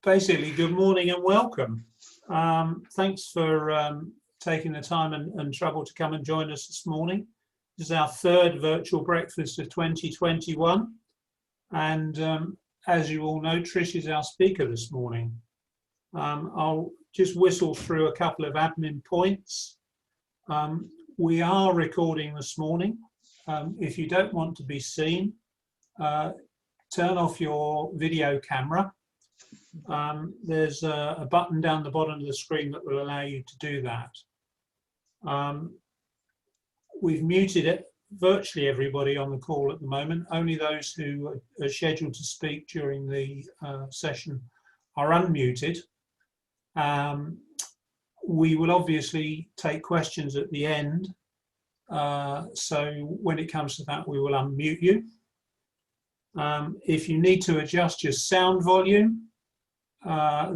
basically, good morning and welcome. Thanks for taking the time and trouble to come and join us this morning. This is our third virtual breakfast of 2021. And as you all know, Trish is our speaker this morning. I'll just whistle through a couple of admin points. We are recording this morning. If you don't want to be seen, turn off your video camera. There's a button down the bottom of the screen that will allow you to do that. We've muted it, virtually everybody on the call at the moment. Only those who are scheduled to speak during the session are unmuted. We will obviously take questions at the end. So when it comes to that, we will unmute you. If you need to adjust your sound volume,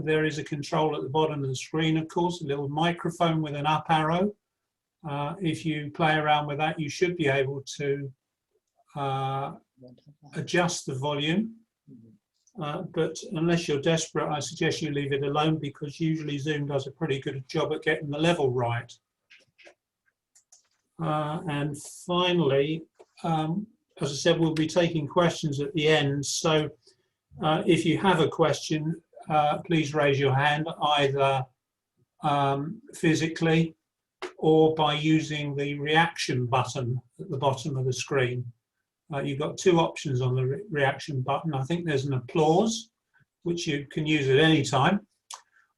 there is a control at the bottom of the screen, of course, a little microphone with an up arrow. If you play around with that, you should be able to adjust the volume. But unless you're desperate, I suggest you leave it alone, because usually Zoom does a pretty good job at getting the level right. And finally, as I said, we'll be taking questions at the end. So if you have a question, please raise your hand, either physically or by using the reaction button at the bottom of the screen. You've got two options on the reaction button. I think there's an applause, which you can use at any time,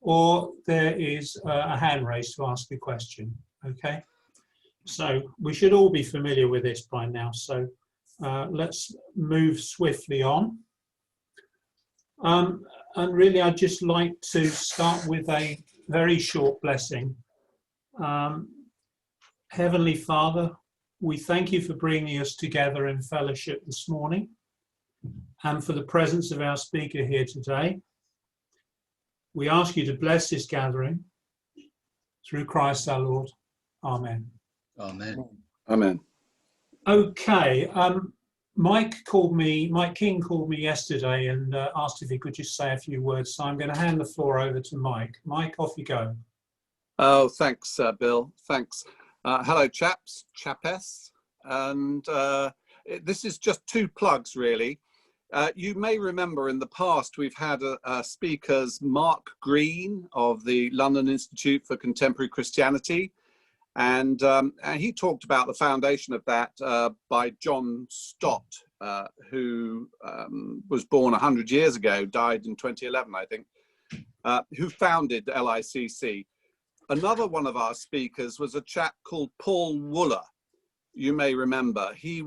or there is a hand raised to ask a question. Okay, so we should all be familiar with this by now. So let's move swiftly on. And really, I'd just like to start with a very short blessing. Heavenly Father, we thank you for bringing us together in fellowship this morning and for the presence of our speaker here today. We ask you to bless this gathering through Christ our Lord. Amen. Amen. Amen. Okay. Mike King called me yesterday and asked if he could just say a few words. So I'm going to hand the floor over to Mike. Mike, off you go. Oh, thanks, Bill. Thanks. Hello, chapess. And this is just two plugs, really. You may remember in the past we've had speakers, Mark Green of the London Institute for Contemporary Christianity. And he talked about the foundation of that by John Stott, who was born 100 years ago, died in 2011, I think, who founded LICC. Another one of our speakers was a chap called Paul Wooler. You may remember. He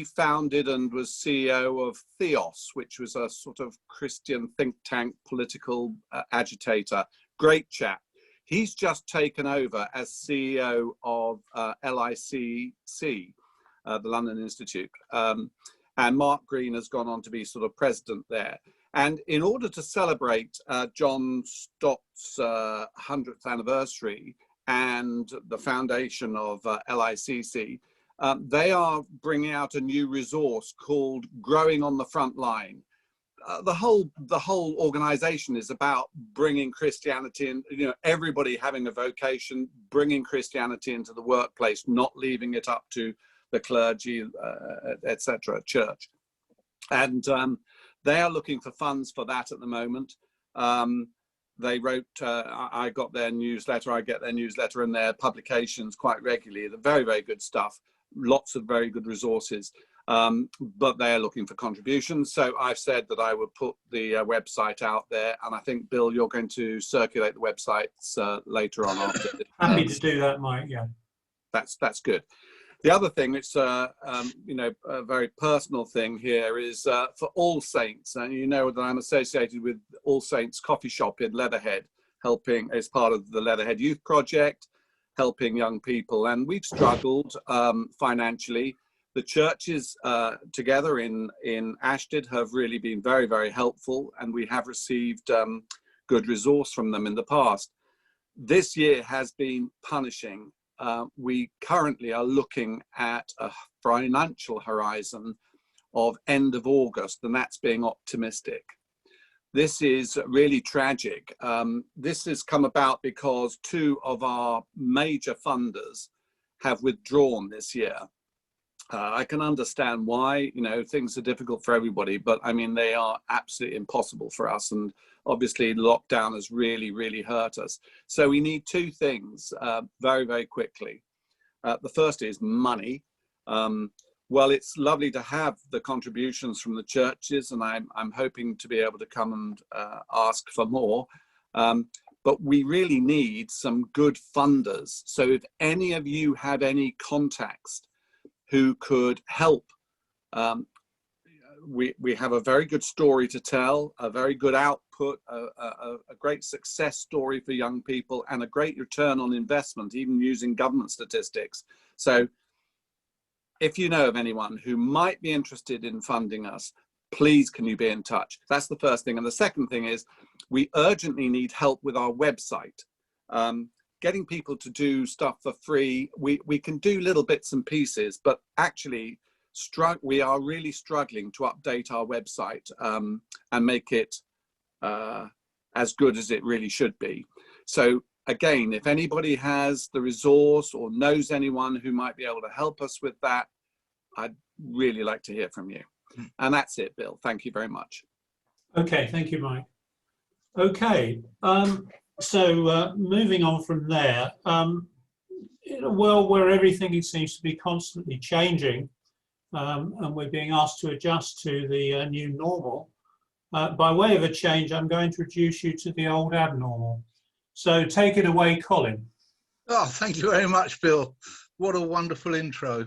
founded and was CEO of Theos, which was a sort of Christian think tank political agitator. Great chap. He's just taken over as CEO of LICC, the London Institute. And Mark Green has gone on to be sort of president there. And in order to celebrate John Stott's 100th anniversary and the foundation of LICC, they are bringing out a new resource called Growing on the Front Line. The whole organization is about bringing Christianity in, everybody having a vocation, bringing Christianity into the workplace, not leaving it up to the clergy, etc., church. And they are looking for funds for that at the moment. They wrote, I got their newsletter, I get their newsletter and their publications quite regularly. They're very, very good stuff, lots of very good resources, but they're looking for contributions. So I've said that I would put the website out there, and I think, Bill, you're going to circulate the websites later on after. Happy to do that, Mike, yeah. That's good. The other thing, it's a very personal thing here, is for All Saints, and you know that I'm associated with All Saints Coffee Shop in Leatherhead, helping as part of the Leatherhead Youth Project, helping young people, and we've struggled financially. The churches together in Ashtead have really been very, very helpful, and we have received good resource from them in the past. This year has been punishing. We currently are looking at a financial horizon of end of August, and that's being optimistic. This is really tragic. This has come about because two of our major funders have withdrawn this year. I can understand why, you know, things are difficult for everybody, but I mean, they are absolutely impossible for us. And obviously lockdown has really, really hurt us. So we need two things very, very quickly. The first is money. Well, it's lovely to have the contributions from the churches, and I'm hoping to be able to come and ask for more. But we really need some good funders. So if any of you have any contacts who could help, we have a very good story to tell, a very good output, a great success story for young people, and a great return on investment, even using government statistics. So if you know of anyone who might be interested in funding us, please can you be in touch? That's the first thing. And the second thing is we urgently need help with our website. Getting people to do stuff for free, we can do little bits and pieces, but actually we are really struggling to update our website and make it as good as it really should be. So again, if anybody has the resource or knows anyone who might be able to help us with that, I'd really like to hear from you. And that's it, Bill. Thank you very much. Okay, thank you, Mike. Okay, so moving on from there, in a world where everything seems to be constantly changing, and we're being asked to adjust to the new normal, by way of a change, I'm going to introduce you to the old abnormal. So take it away, Colin. Oh, thank you very much, Bill. What a wonderful intro.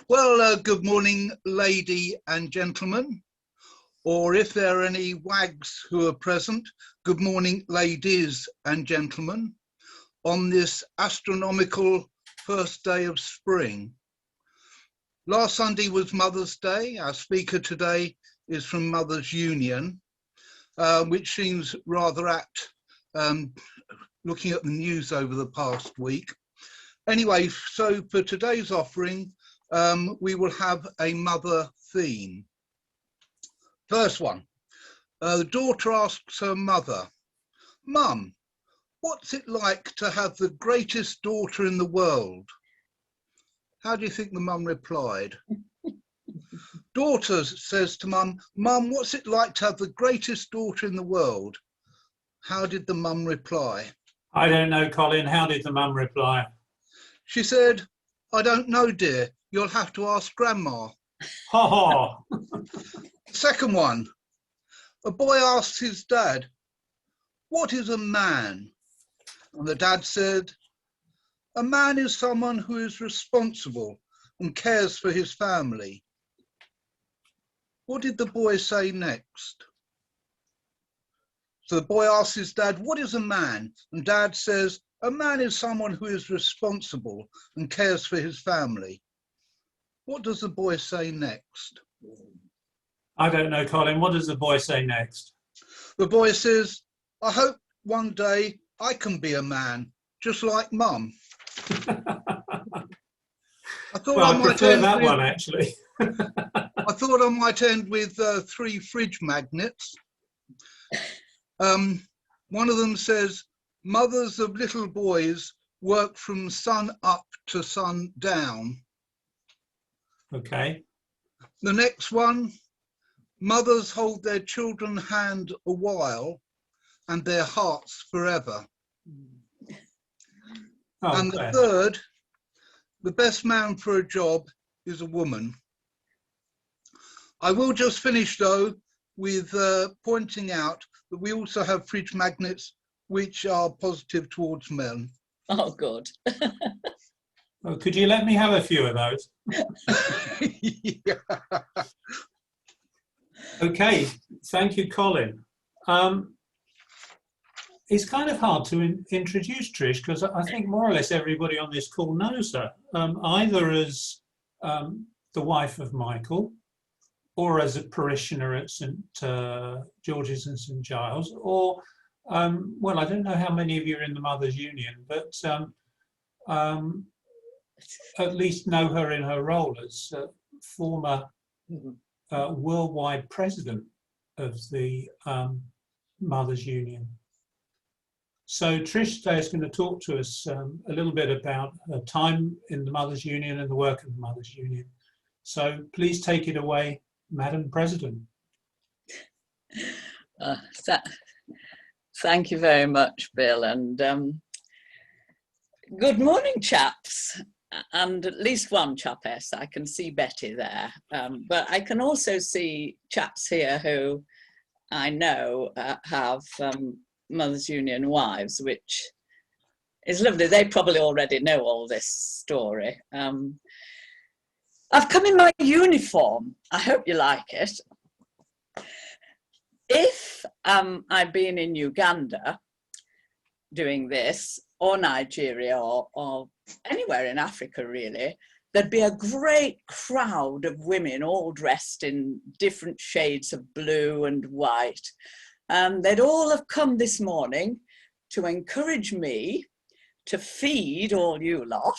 Well, good morning, lady and gentlemen, or if there are any wags who are present, good morning, ladies and gentlemen, on this astronomical first day of spring. Last Sunday was Mother's Day. Our speaker today is from Mothers Union, which seems rather apt looking at the news over the past week. Anyway, so for today's offering, we will have a mother theme. First one, the daughter asks her mother, "Mum, what's it like to have the greatest daughter in the world?" How do you think the mum replied? Daughter says to mum, "Mum, what's it like to have the greatest daughter in the world?" How did the mum reply? I don't know, Colin. How did the mum reply? She said, "I don't know, dear. You'll have to ask Grandma." Ha ha! Second one, a boy asks his dad, "What is a man?" And the dad said, "A man is someone who is responsible and cares for his family." What did the boy say next? So the boy asks his dad, "What is a man?" And dad says, "A man is someone who is responsible and cares for his family." What does the boy say next? I don't know, Colin. What does the boy say next? The boy says, "I hope one day I can be a man, just like Mum." I thought Well, I I might prefer end that with, one, actually. I thought I might end with 3 fridge magnets. One of them says, "Mothers of little boys work from sun up to sun down." Okay. The next one, "Mothers hold their children's hand a while and their hearts forever." Oh, And the Claire. third, "The best man for a job is a woman." I will just finish though with pointing out that we also have fridge magnets which are positive towards men. Oh, God. Oh, could you let me have a few of those? Yeah. Okay, thank you, Colin. It's kind of hard to introduce Trish because I think more or less everybody on this call knows her, either as the wife of Michael, or as a parishioner at St George's and St Giles, or, well, I don't know how many of you are in the Mothers Union, but at least know her in her role as former worldwide president of the Mothers Union. So Trish today is going to talk to us a little bit about her time in the Mothers Union and the work of the Mothers Union. So please take it away, Madam President. Thank you very much, Bill, and good morning, chaps, and at least one chapess. I can see Betty there, but I can also see chaps here who I know have Mothers Union wives, which is lovely. They probably already know all this story. I've come in my uniform. I hope you like it. If I'd been in Uganda doing this, or Nigeria, or anywhere in Africa really, there'd be a great crowd of women all dressed in different shades of blue and white. They'd all have come this morning to encourage me to feed all you lot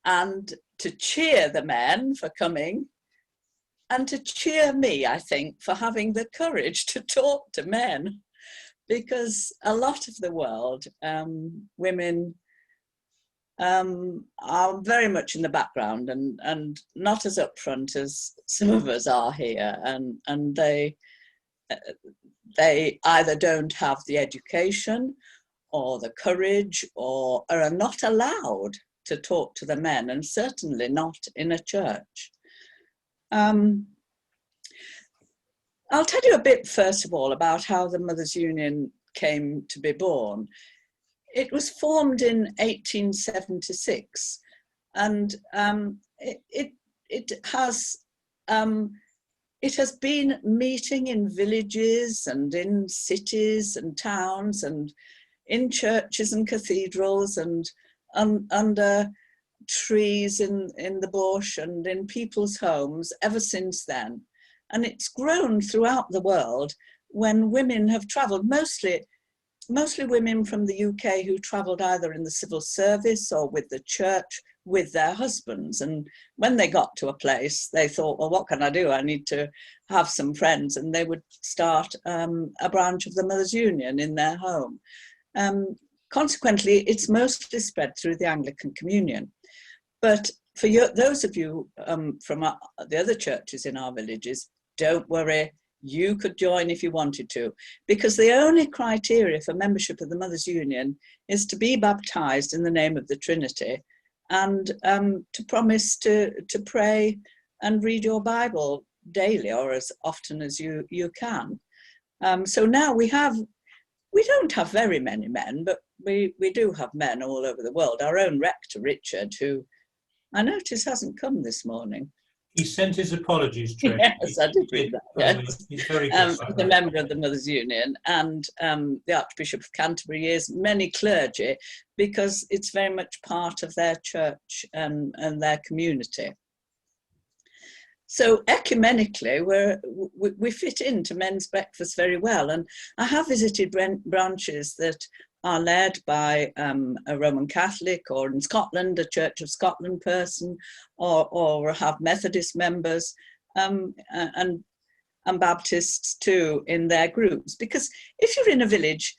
and to cheer the men for coming and to cheer me, I think, for having the courage to talk to men, because a lot of the world, women are very much in the background and not as upfront as some of us are here, and they either don't have the education or the courage or are not allowed to talk to the men, and certainly not in a church. I'll tell you a bit, first of all, about how the Mothers Union came to be born. It was formed in 1876, and it has been meeting in villages and in cities and towns and in churches and cathedrals and under trees in the bush and in people's homes ever since then. And it's grown throughout the world when women have travelled, mostly women from the UK who travelled either in the civil service or with the church with their husbands. And when they got to a place, they thought, well, what can I do? I need to have some friends. And they would start a branch of the Mothers Union in their home. Consequently, it's mostly spread through the Anglican Communion. But for those of you from the other churches in our villages, don't worry, you could join if you wanted to, because the only criteria for membership of the Mothers Union is to be baptised in the name of the Trinity and to promise to pray and read your Bible daily or as often as you can. So now we don't have very many men, but we do have men all over the world. Our own rector, Richard, who I notice hasn't come this morning. He sent his apologies, Trish. Yes, I did read that. Yes. He's very good. He's a member of the Mothers Union, and the Archbishop of Canterbury is, many clergy, because it's very much part of their church and their community. So ecumenically, we fit into men's breakfast very well. And I have visited branches that are led by a Roman Catholic, or in Scotland, a Church of Scotland person, or have Methodist members and Baptists too in their groups. Because if you're in a village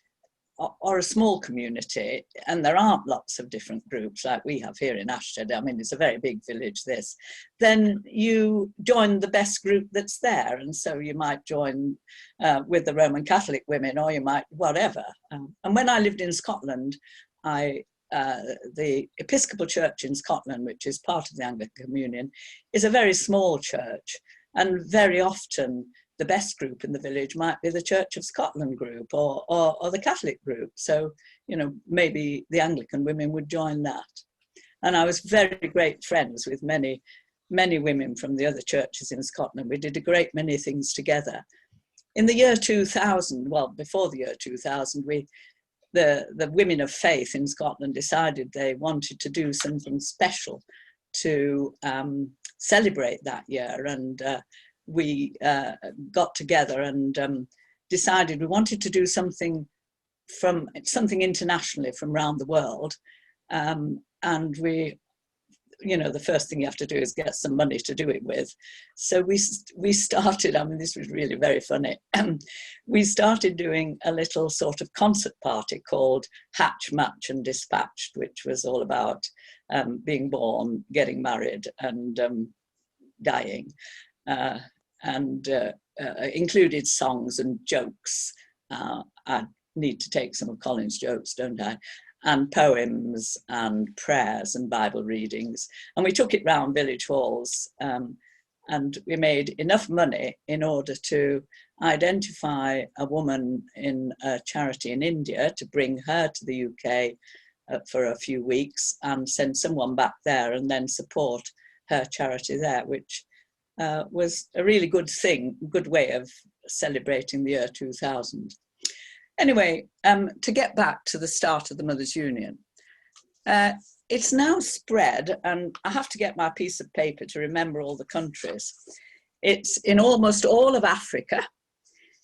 or a small community, and there aren't lots of different groups like we have here in Ashted, I mean, it's a very big village, this, then you join the best group that's there. And so you might join with the Roman Catholic women, or you might whatever. And when I lived in Scotland, the Episcopal Church in Scotland, which is part of the Anglican Communion, is a very small church, and very often the best group in the village might be the Church of Scotland group or the Catholic group. So, you know, maybe the Anglican women would join that. And I was very great friends with many women from the other churches in Scotland. We did a great many things together. In the year 2000, well, before the year 2000, the women of faith in Scotland decided they wanted to do something special to celebrate that year. And we got together and decided we wanted to do something internationally from around the world. And we you know, the first thing you have to do is get some money to do it with. So we started, I mean, this was really very funny. We started doing a little sort of concert party called Hatch, Match and Dispatched, which was all about being born, getting married and dying, and included songs and jokes. I need to take some of Colin's jokes, don't I? And poems and prayers and Bible readings. And we took it round village halls, and we made enough money in order to identify a woman in a charity in India to bring her to the UK for a few weeks and send someone back there and then support her charity there, which was a really good thing, good way of celebrating the year 2000. Anyway, to get back to the start of the Mothers' Union, it's now spread, and I have to get my piece of paper to remember all the countries. It's in almost all of Africa,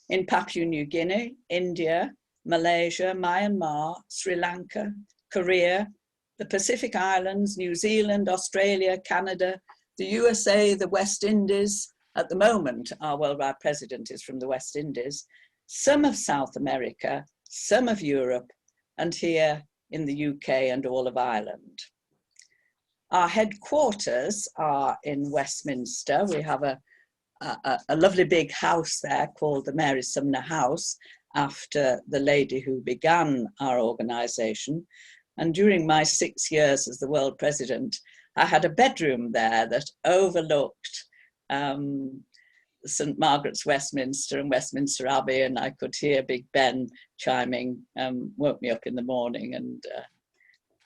in Papua New Guinea, India, Malaysia, Myanmar, Sri Lanka, Korea, the Pacific Islands, New Zealand, Australia, Canada, the USA, the West Indies. At the moment, our worldwide president is from the West Indies. Some of South America, some of Europe, and here in the UK and all of Ireland. Our headquarters are in Westminster. We have a lovely big house there called the Mary Sumner House, after the lady who began our organisation. And during my 6 years as the world president, I had a bedroom there that overlooked St Margaret's Westminster and Westminster Abbey, and I could hear Big Ben chiming, woke me up in the morning, and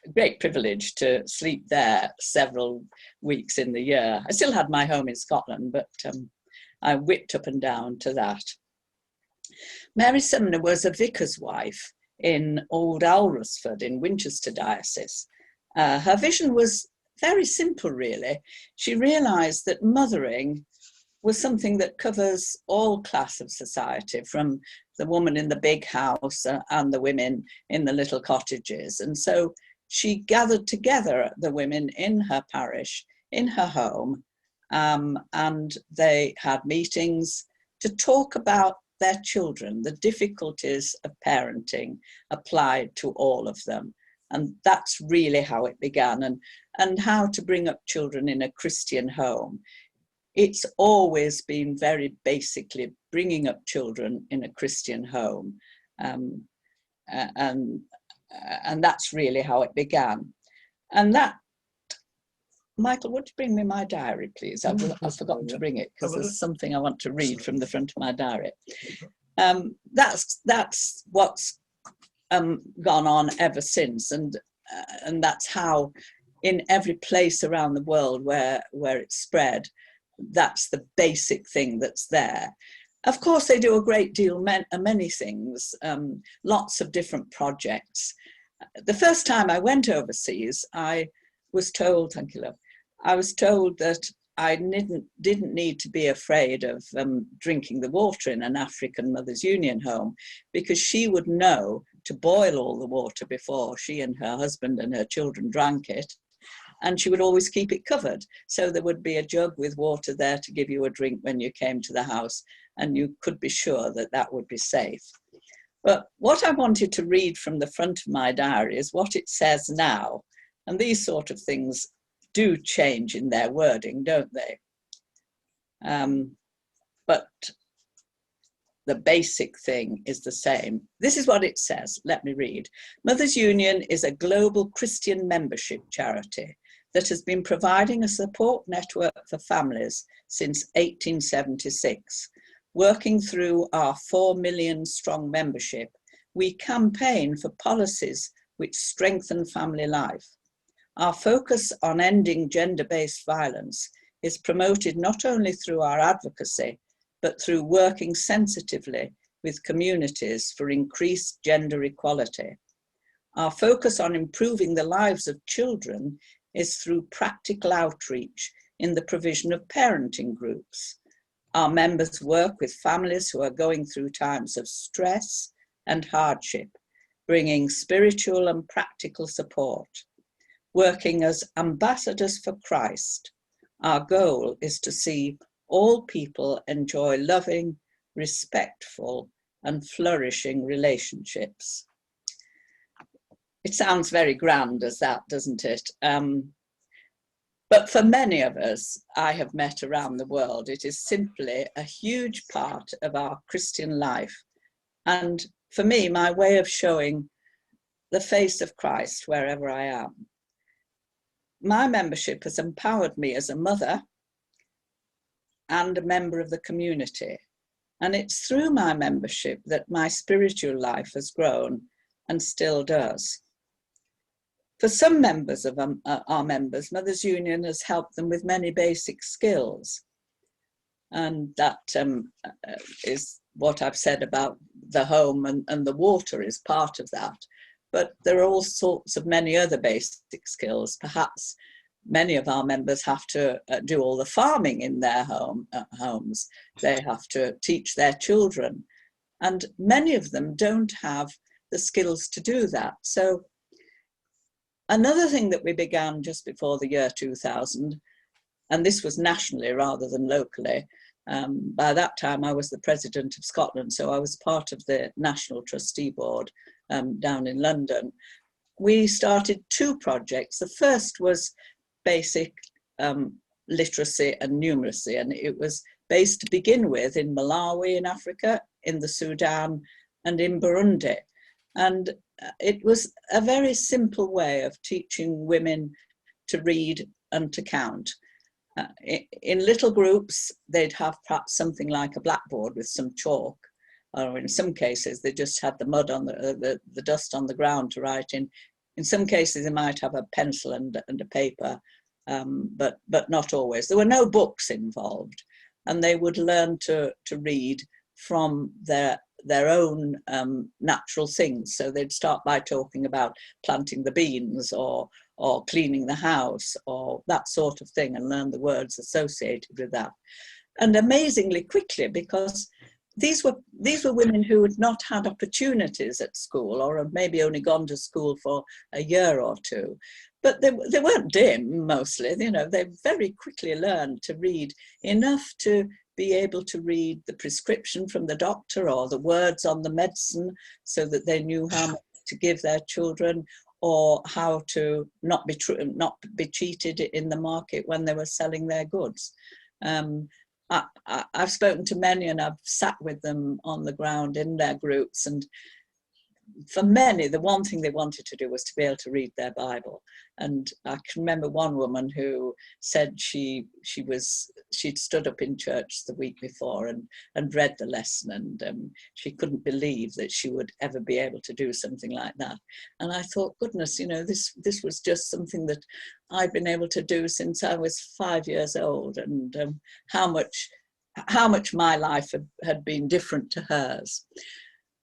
a great privilege to sleep there several weeks in the year. I still had my home in Scotland, but I whipped up and down to that. Mary Sumner was a vicar's wife in Old Alresford in Winchester Diocese. Her vision was very simple, really. She realised that mothering was something that covers all class of society, from the woman in the big house and the women in the little cottages. And so she gathered together the women in her parish, in her home, and they had meetings to talk about their children. The difficulties of parenting applied to all of them. And that's really how it began, and how to bring up children in a Christian home. It's always been very basically bringing up children in a Christian home. And that's really how it began. And that, Michael, would you bring me my diary, please? I've forgotten to bring it because there's something I want to read from the front of my diary. That's what's gone on ever since. And that's how in every place around the world where it's spread, that's the basic thing that's there. Of course, they do a great deal, many things, lots of different projects. The first time I went overseas, I was told, thank you, love, I was told that I didn't need to be afraid of drinking the water in an African Mothers' Union home, because she would know to boil all the water before she and her husband and her children drank it. And she would always keep it covered. So there would be a jug with water there to give you a drink when you came to the house, and you could be sure that that would be safe. But what I wanted to read from the front of my diary is what it says now. And these sort of things do change in their wording, don't they? But the basic thing is the same. This is what it says. Let me read. Mothers' Union is a global Christian membership charity that has been providing a support network for families since 1876. Working through our 4 million strong membership, we campaign for policies which strengthen family life. Our focus on ending gender-based violence is promoted not only through our advocacy, but through working sensitively with communities for increased gender equality. Our focus on improving the lives of children is through practical outreach in the provision of parenting groups. Our members work with families who are going through times of stress and hardship, bringing spiritual and practical support. working as ambassadors for Christ. Our goal is to see all people enjoy loving, respectful, and flourishing relationships. It sounds very grand as that, doesn't it? But for many of us I have met around the world, it is simply a huge part of our Christian life. And for me, my way of showing the face of Christ wherever I am. My membership has empowered me as a mother and a member of the community. And it's through my membership that my spiritual life has grown and still does. For some members of our members, Mothers Union has helped them with many basic skills. And that is what I've said about the home, and the water is part of that. But there are all sorts of many other basic skills. Perhaps many of our members have to do all the farming in their homes. They have to teach their children. And many of them don't have the skills to do that. So another thing that we began just before the year 2000, and this was nationally rather than locally. By that time I was the President of Scotland, so I was part of the National Trustee Board down in London. We started 2 projects. The first was basic literacy and numeracy, and it was based to begin with in Malawi in Africa, in the Sudan, and in Burundi. And it was a very simple way of teaching women to read and to count. In little groups, they'd have perhaps something like a blackboard with some chalk, or in some cases they just had the mud on the dust on the ground to write in. In some cases they might have a pencil and a paper, but not always. There were no books involved, and they would learn to read from their own natural things. So they'd start by talking about planting the beans or cleaning the house or that sort of thing, and learn the words associated with that. And amazingly quickly, because these were women who had not had opportunities at school, or had maybe only gone to school for a year or 2. But they weren't dim mostly, you know, they very quickly learned to read enough to be able to read the prescription from the doctor or the words on the medicine, so that they knew how much to give their children, or how to not be cheated in the market when they were selling their goods. I've spoken to many, and I've sat with them on the ground in their groups, and for many, the one thing they wanted to do was to be able to read their Bible. And I can remember one woman who said she'd stood up in church the week before and read the lesson, and she couldn't believe that she would ever be able to do something like that. And I thought, goodness, you know, this was just something that I'd been able to do since I was 5 years old, and how much my life had been different to hers.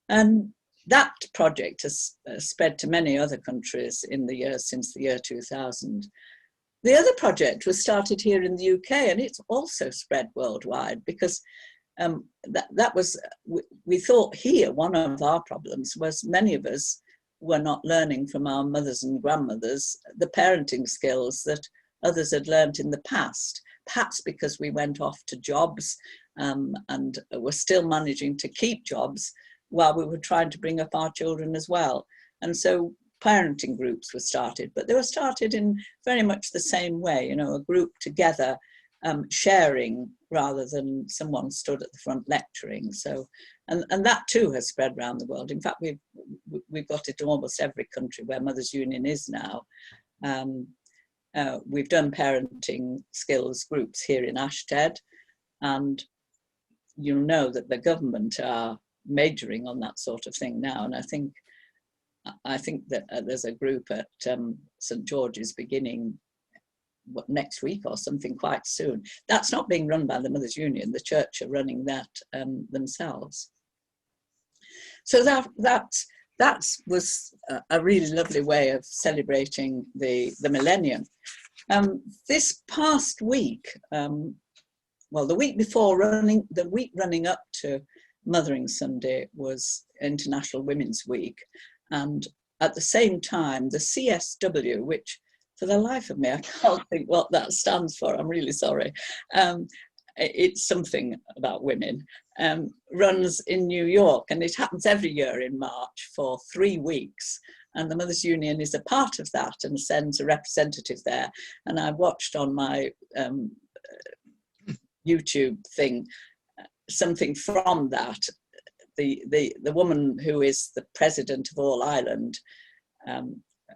And that project has spread to many other countries in the years since the year 2000. The other project was started here in the UK, and it's also spread worldwide, because we thought here one of our problems was many of us were not learning from our mothers and grandmothers the parenting skills that others had learned in the past, perhaps because we went off to jobs and were still managing to keep jobs while we were trying to bring up our children as well. And so parenting groups were started, but they were started in very much the same way, you know, a group together, sharing rather than someone stood at the front lecturing. So, and that too has spread around the world. In fact, we've got it to almost every country where Mothers Union is now. We've done parenting skills groups here in Ashted, and you'll know that the government are majoring on that sort of thing now. And I think that there's a group at St George's beginning next week or something quite soon. That's not being run by the Mothers Union. The church are running that themselves. So that was a really lovely way of celebrating the millennium. This past week, well, the week running up to Mothering Sunday was International Women's Week, and at the same time the CSW, which for the life of me, I can't think what that stands for. I'm really sorry. It's something about women. Runs in New York, and it happens every year in March for 3 weeks. And the Mothers Union is a part of that and sends a representative there. And I watched on my YouTube thing something from that. The woman who is the president of All Ireland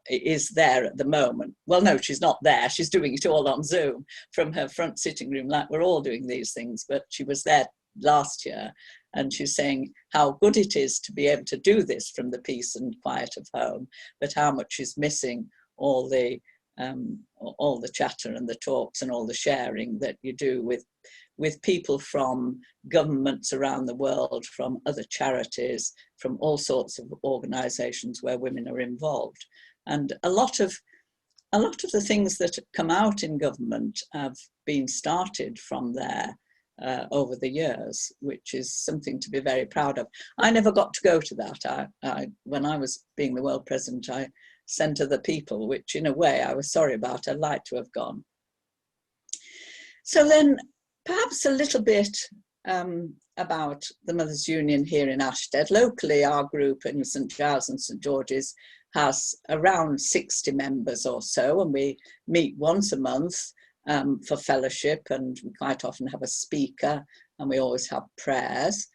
is there at the moment. Well, no, she's not there. She's doing it all on Zoom from her front sitting room, like we're all doing these things. But she was there last year, and she's saying how good it is to be able to do this from the peace and quiet of home, but how much she's missing all the chatter and the talks and all the sharing that you do with people from governments around the world, from other charities, from all sorts of organisations where women are involved. And a lot of the things that come out in government have been started from there over the years, which is something to be very proud of. I never got to go to that. When I was being the world president, I sent other people, which in a way I was sorry about. I'd like to have gone. So then perhaps a little bit about the Mothers Union here in Ashtead. Locally, our group in St Giles and St George's has around 60 members or so, and we meet once a month for fellowship, and we quite often have a speaker, and we always have prayers.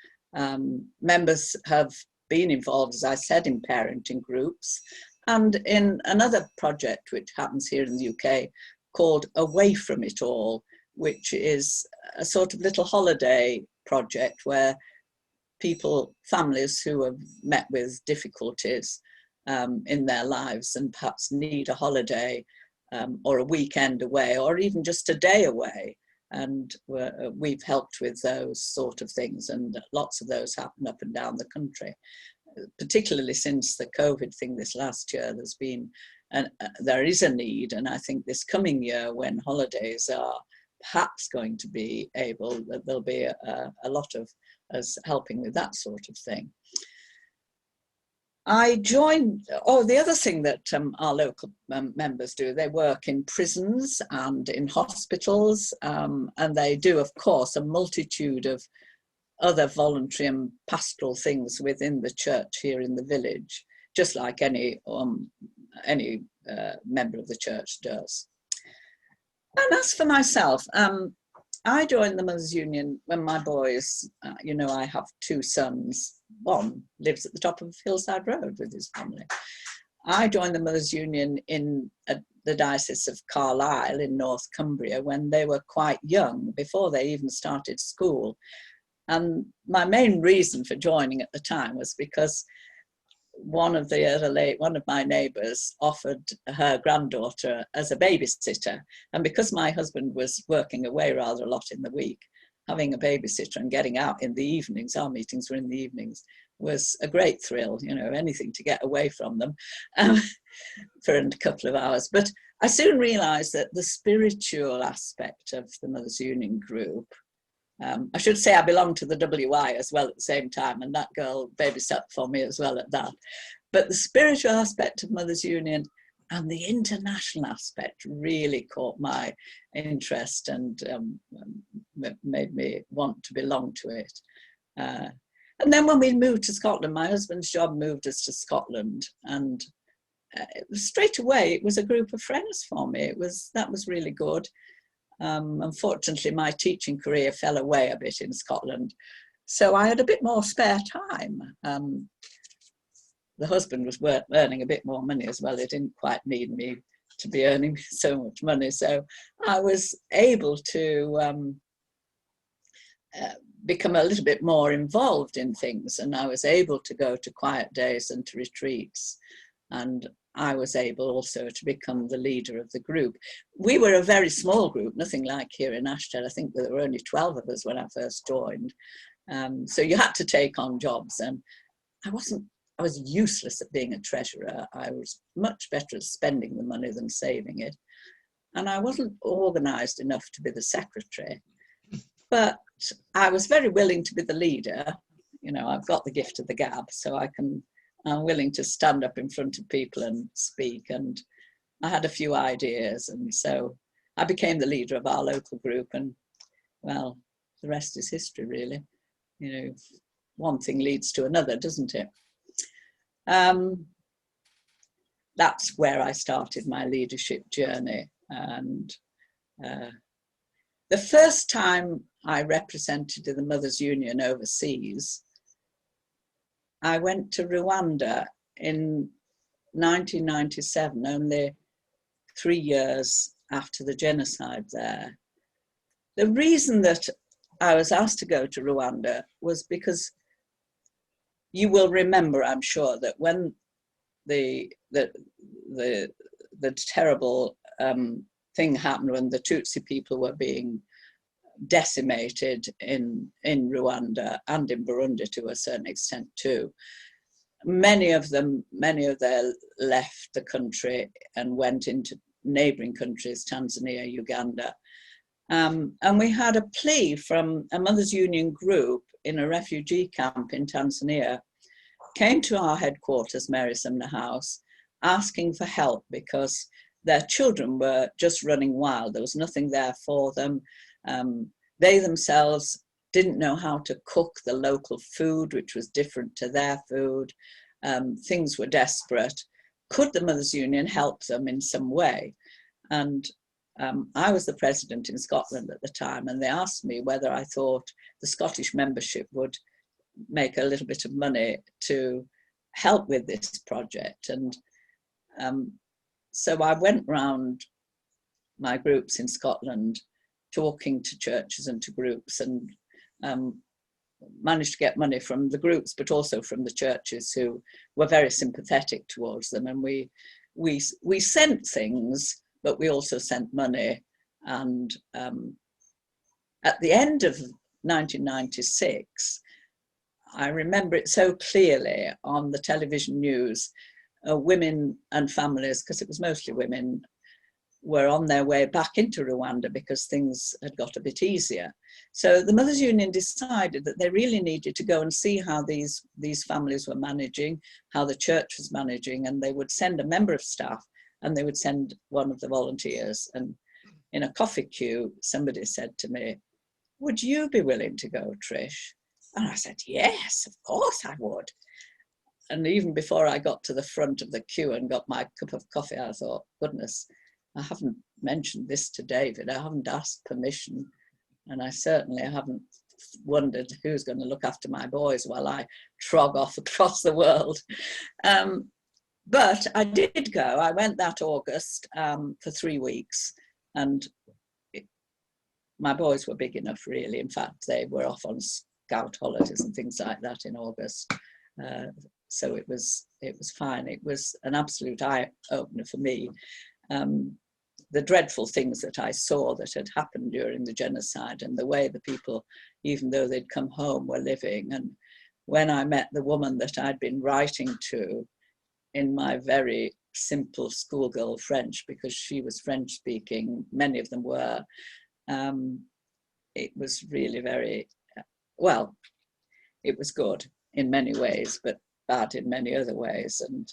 Members have been involved, as I said, in parenting groups, and in another project which happens here in the UK called Away From It All, which is a sort of little holiday project where families who have met with difficulties in their lives and perhaps need a holiday or a weekend away, or even just a day away. And we've helped with those sort of things, and lots of those happen up and down the country. Particularly since the COVID thing this last year, there is a need, and I think this coming year, when holidays are perhaps going to be able, there'll be a lot of us helping with that sort of thing. I joined, the other thing that our local members do, they work in prisons and in hospitals, and they do, of course, a multitude of other voluntary and pastoral things within the church here in the village, just like any member of the church does. And as for myself, I joined the Mothers Union when my boys, I have 2 sons. One lives at the top of Hillside Road with his family. I joined the Mothers Union in the Diocese of Carlisle in North Cumbria when they were quite young, before they even started school. And my main reason for joining at the time was because one of my neighbours offered her granddaughter as a babysitter. And because my husband was working away rather a lot in the week, having a babysitter and getting out in the evenings, our meetings were in the evenings, was a great thrill, anything to get away from them for a couple of hours. But I soon realised that the spiritual aspect of the Mothers Union group, I should say I belong to the WI as well at the same time, and that girl babysat for me as well at that. But the spiritual aspect of Mothers Union and the international aspect really caught my interest and made me want to belong to it. And then when we moved to Scotland, my husband's job moved us to Scotland, and straight away it was a group of friends for me. That was really good. Unfortunately, my teaching career fell away a bit in Scotland, so I had a bit more spare time. The husband was earning a bit more money as well. He didn't quite need me to be earning so much money, so I was able to become a little bit more involved in things, and I was able to go to quiet days and to retreats, and I was able also to become the leader of the group. We were a very small group, nothing like here in Ashtead. I think there were only 12 of us when I first joined. So you had to take on jobs, and I was useless at being a treasurer. I was much better at spending the money than saving it. And I wasn't organised enough to be the secretary, but I was very willing to be the leader. I've got the gift of the gab, so I'm willing to stand up in front of people and speak, and I had a few ideas, and so I became the leader of our local group, and well, the rest is history, really. You know, one thing leads to another, doesn't it? That's where I started my leadership journey. And the first time I represented the Mothers Union overseas, I went to Rwanda in 1997, only 3 years after the genocide there. The reason that I was asked to go to Rwanda was because you will remember, I'm sure, that when the terrible thing happened, when the Tutsi people were being decimated in Rwanda and in Burundi to a certain extent too, many of them left the country and went into neighboring countries, Tanzania, Uganda. And we had a plea from a Mothers Union group in a refugee camp in Tanzania, came to our headquarters, Mary Sumner House, asking for help because their children were just running wild. There was nothing there for them. They themselves didn't know how to cook the local food, which was different to their food. Things were desperate. Could the Mothers Union help them in some way? And I was the president in Scotland at the time, and they asked me whether I thought the Scottish membership would make a little bit of money to help with this project. And so I went round my groups in Scotland, talking to churches and to groups, and managed to get money from the groups, but also from the churches who were very sympathetic towards them. And we sent things, but we also sent money. And at the end of 1996, I remember it so clearly on the television news, women and families, because it was mostly women, were on their way back into Rwanda because things had got a bit easier. So the Mothers Union decided that they really needed to go and see how these families were managing, how the church was managing, and they would send a member of staff and they would send one of the volunteers. And in a coffee queue, somebody said to me, "Would you be willing to go, Trish?" And I said, "Yes, of course I would." And even before I got to the front of the queue and got my cup of coffee, I thought, goodness, I haven't mentioned this to David. I haven't asked permission. And I certainly haven't wondered who's going to look after my boys while I trog off across the world. But I did go. I went that August for 3 weeks. And my boys were big enough, really. In fact, they were off on scout holidays and things like that in August. So it was fine. It was an absolute eye-opener for me. The dreadful things that I saw that had happened during the genocide and the way the people, even though they'd come home, were living. And when I met the woman that I'd been writing to in my very simple schoolgirl French, because she was French speaking, many of them were, it was really very, well, it was good in many ways, but bad in many other ways. And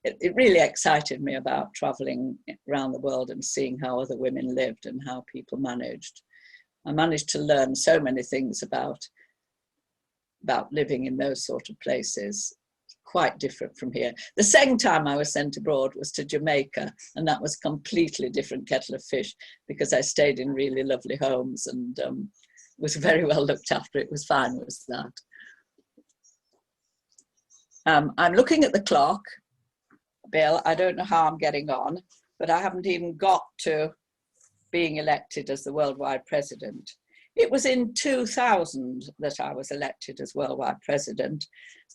it really excited me about traveling around the world and seeing how other women lived and how people managed. I managed to learn so many things about living in those sort of places, quite different from here. The second time I was sent abroad was to Jamaica, and that was a completely different kettle of fish because I stayed in really lovely homes and was very well looked after. It was fine, it was that. I'm looking at the clock, Bill. I don't know how I'm getting on, but I haven't even got to being elected as the worldwide president. It was in 2000 that I was elected as worldwide president.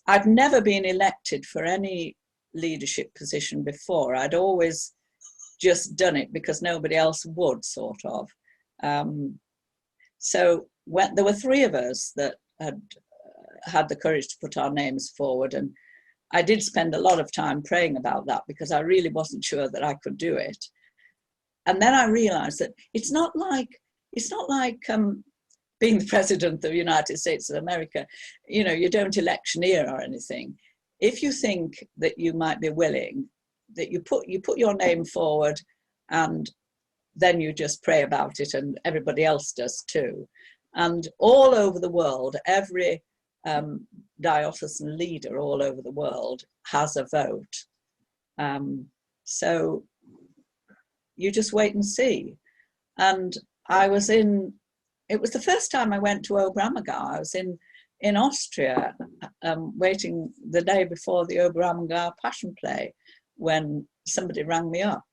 I'd never been elected for any leadership position before. I'd always just done it because nobody else would, sort of. So when there were 3 of us that had the courage to put our names forward, and I did spend a lot of time praying about that because I really wasn't sure that I could do it. And then I realized that it's not like being the president of the United States of America. You know, you don't electioneer or anything. If you think that you might be willing, that you put your name forward, and then you just pray about it, and everybody else does too. And all over the world, every diocesan leader all over the world has a vote. So you just wait and see. And it was the first time I went to Oberammergau. I was in Austria, waiting the day before the Oberammergau Passion Play, when somebody rang me up.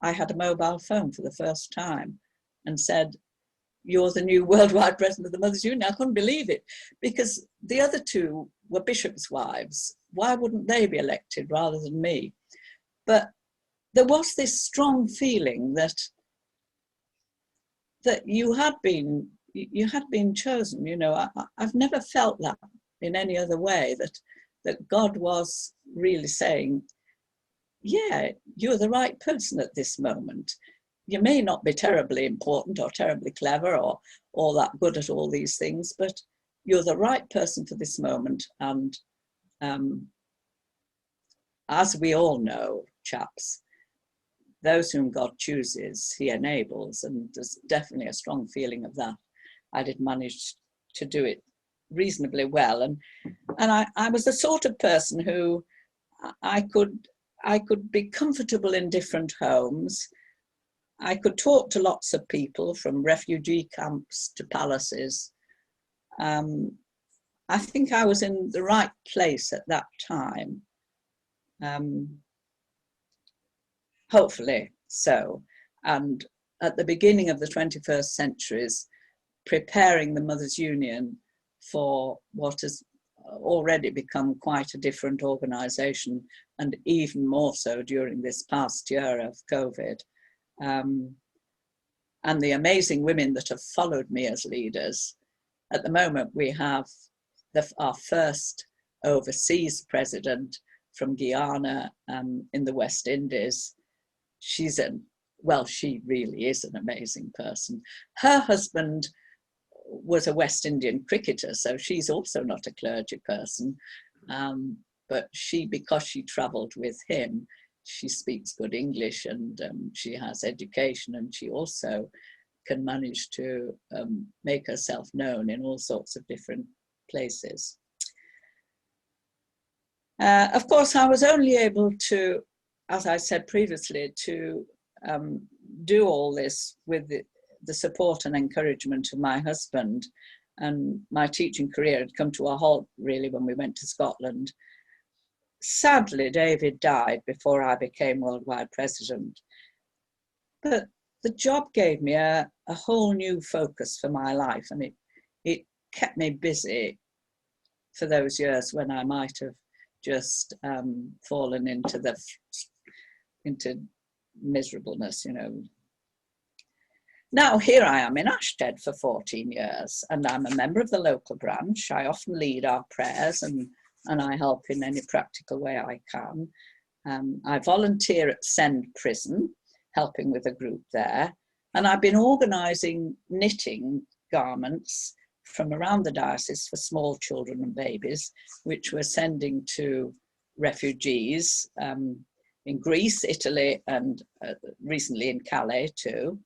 I had a mobile phone for the first time and said, "You're the new worldwide president of the Mothers Union." I couldn't believe it, because the other two were bishops' wives. Why wouldn't they be elected rather than me? But there was this strong feeling that you had been chosen. You know, I've never felt that in any other way, that God was really saying, yeah, you're the right person at this moment. You may not be terribly important or terribly clever or all that good at all these things, but you're the right person for this moment. And as we all know, chaps, those whom God chooses, he enables, and there's definitely a strong feeling of that. I did manage to do it reasonably well, and I was the sort of person who I could be comfortable in different homes. I could talk to lots of people, from refugee camps to palaces. I think I was in the right place at that time. Hopefully so. And at the beginning of the 21st centuries, preparing the Mothers Union for what has already become quite a different organisation, and even more so during this past year of COVID. And the amazing women that have followed me as leaders. At the moment, we have our first overseas president from Guyana in the West Indies. She really is an amazing person. Her husband was a West Indian cricketer, so she's also not a clergy person. But because she travelled with him, she speaks good English, and she has education, and she also can manage to make herself known in all sorts of different places. Of course, I was only able to, as I said previously, to do all this with the support and encouragement of my husband. And my teaching career had come to a halt really when we went to Scotland. Sadly, David died before I became worldwide president. But the job gave me a whole new focus for my life, and it kept me busy for those years when I might have just fallen into miserableness, you know. Now here I am in Ashted for 14 years, and I'm a member of the local branch. I often lead our prayers, and I help in any practical way I can. I volunteer at Send Prison, helping with a group there, and I've been organising knitting garments from around the diocese for small children and babies, which we're sending to refugees in Greece, Italy, and recently in Calais too,